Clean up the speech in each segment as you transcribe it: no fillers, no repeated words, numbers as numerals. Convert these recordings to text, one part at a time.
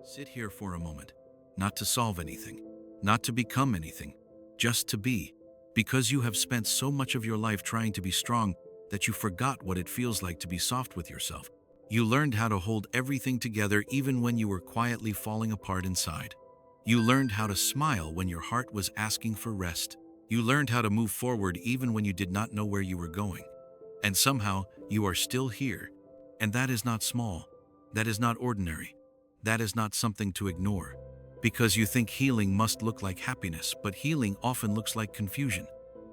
Sit here for a moment, not to solve anything, not to become anything, just to be, because you have spent so much of your life trying to be strong that you forgot what it feels like to be soft with yourself. You learned how to hold everything together even when you were quietly falling apart inside. You learned how to smile when your heart was asking for rest. You learned how to move forward even when you did not know where you were going. And somehow, you are still here. And that is not small. That is not ordinary. That is not something to ignore. Because you think healing must look like happiness, but healing often looks like confusion.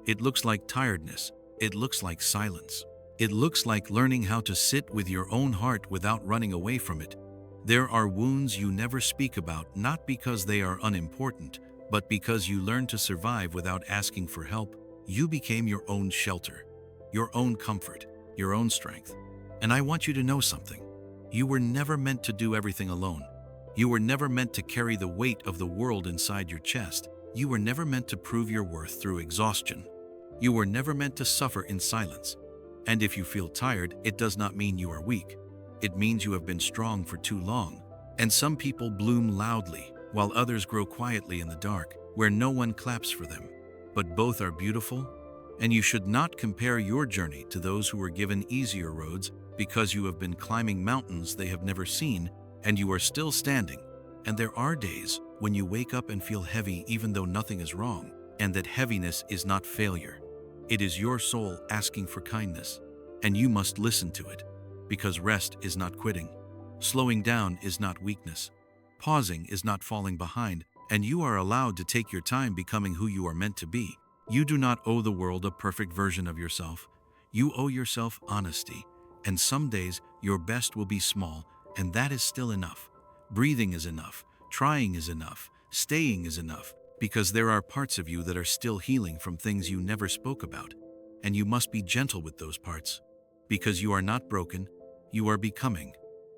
It looks like tiredness. It looks like silence. It looks like learning how to sit with your own heart without running away from it. There are wounds you never speak about, not because they are unimportant, but because you learned to survive without asking for help. You became your own shelter, your own comfort, your own strength. And I want you to know something. You were never meant to do everything alone. You were never meant to carry the weight of the world inside your chest. You were never meant to prove your worth through exhaustion. You were never meant to suffer in silence. And if you feel tired, it does not mean you are weak. It means you have been strong for too long. And some people bloom loudly, while others grow quietly in the dark, where no one claps for them. But both are beautiful, and you should not compare your journey to those who were given easier roads, because you have been climbing mountains they have never seen, and you are still standing. And there are days when you wake up and feel heavy even though nothing is wrong, and that heaviness is not failure. It is your soul asking for kindness, and you must listen to it, because rest is not quitting. Slowing down is not weakness. Pausing is not falling behind, and you are allowed to take your time becoming who you are meant to be. You do not owe the world a perfect version of yourself. You owe yourself honesty, and some days your best will be small, and that is still enough. Breathing is enough. Trying is enough. Staying is enough, because there are parts of you that are still healing from things you never spoke about, and you must be gentle with those parts, because you are not broken, you are becoming.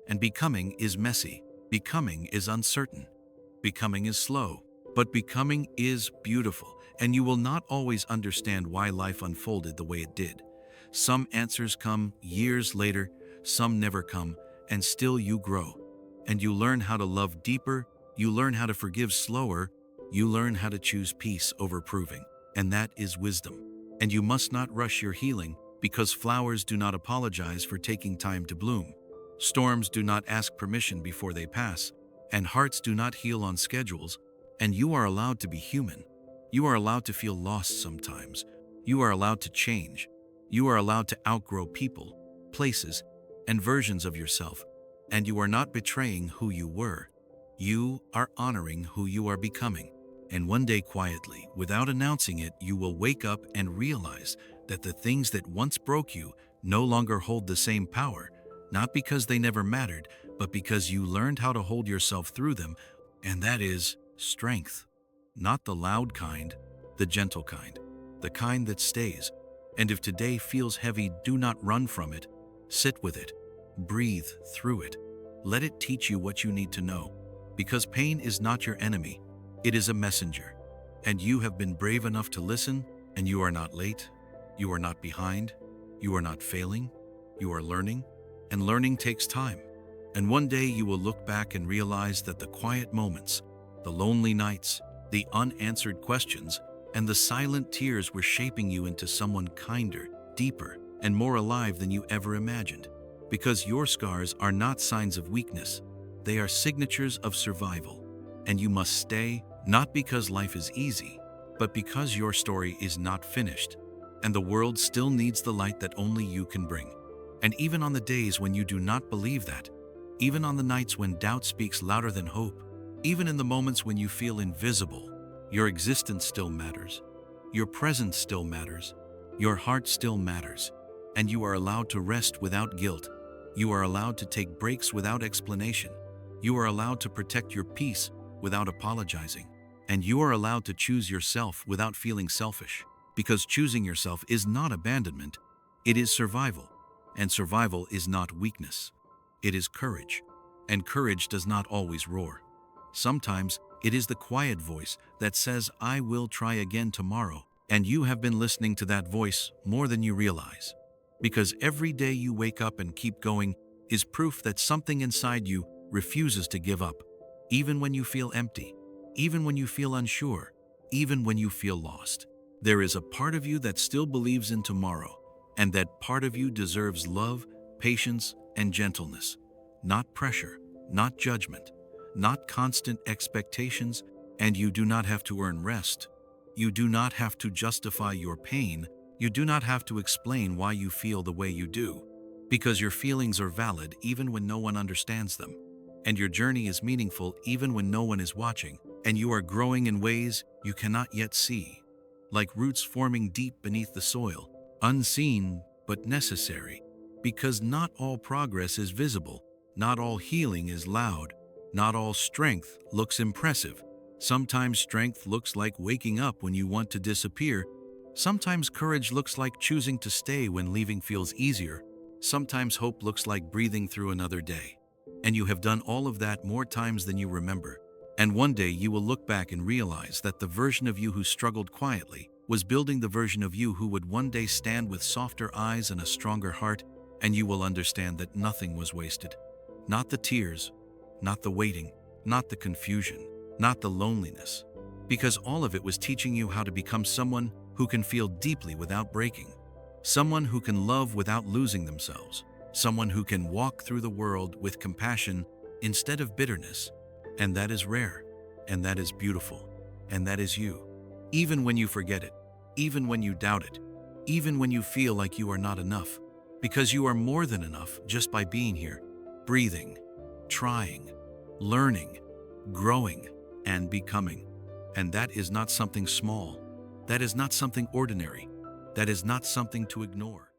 And becoming is messy. Becoming is uncertain. Becoming is slow. But becoming is beautiful, and you will not always understand why life unfolded the way it did. Some answers come years later, some never come, and still you grow. And you learn how to love deeper, you learn how to forgive slower, you learn how to choose peace over proving. And that is wisdom. And you must not rush your healing, because flowers do not apologize for taking time to bloom. Storms do not ask permission before they pass, and hearts do not heal on schedules, and you are allowed to be human. You are allowed to feel lost sometimes. You are allowed to change. You are allowed to outgrow people, places, and versions of yourself, and you are not betraying who you were. You are honoring who you are becoming. And one day quietly, without announcing it, you will wake up and realize that the things that once broke you no longer hold the same power, not because they never mattered, but because you learned how to hold yourself through them, and that is strength. Not the loud kind, the gentle kind, the kind that stays. And if today feels heavy, do not run from it. Sit with it. Breathe through it. Let it teach you what you need to know. Because pain is not your enemy. It is a messenger. And you have been brave enough to listen, and you are not late. You are not behind. You are not failing. You are learning. And learning takes time. And one day you will look back and realize that the quiet moments, the lonely nights, the unanswered questions, and the silent tears were shaping you into someone kinder, deeper, and more alive than you ever imagined. Because your scars are not signs of weakness. They are signatures of survival. And you must stay, not because life is easy, but because your story is not finished. And the world still needs the light that only you can bring. And even on the days when you do not believe that, even on the nights when doubt speaks louder than hope, even in the moments when you feel invisible, your existence still matters. Your presence still matters. Your heart still matters. And you are allowed to rest without guilt. You are allowed to take breaks without explanation. You are allowed to protect your peace without apologizing. And you are allowed to choose yourself without feeling selfish. Because choosing yourself is not abandonment, it is survival. And survival is not weakness. It is courage. And courage does not always roar. Sometimes it is the quiet voice that says, "I will try again tomorrow." And you have been listening to that voice more than you realize. Because every day you wake up and keep going is proof that something inside you refuses to give up. even when you feel empty, even when you feel unsure, even when you feel lost. There is a part of you that still believes in tomorrow, and that part of you deserves love, patience, and gentleness. Not pressure, not judgment, not constant expectations, and you do not have to earn rest. You do not have to justify your pain. You do not have to explain why you feel the way you do, because your feelings are valid even when no one understands them, and your journey is meaningful even when no one is watching, and you are growing in ways you cannot yet see, like roots forming deep beneath the soil, unseen but necessary, because not all progress is visible, not all healing is loud, not all strength looks impressive. Sometimes strength looks like waking up when you want to disappear. Sometimes courage looks like choosing to stay when leaving feels easier. Sometimes hope looks like breathing through another day. And you have done all of that more times than you remember. And one day you will look back and realize that the version of you who struggled quietly was building the version of you who would one day stand with softer eyes and a stronger heart, and you will understand that nothing was wasted. Not the tears, not the waiting, not the confusion, not the loneliness, because all of it was teaching you how to become someone who can feel deeply without breaking, someone who can love without losing themselves, someone who can walk through the world with compassion instead of bitterness. And that is rare, and that is beautiful, and that is you. Even when you forget it, even when you doubt it, even when you feel like you are not enough, because you are more than enough just by being here, breathing, trying, learning, growing, and becoming. And that is not something small. That is not something ordinary. That is not something to ignore.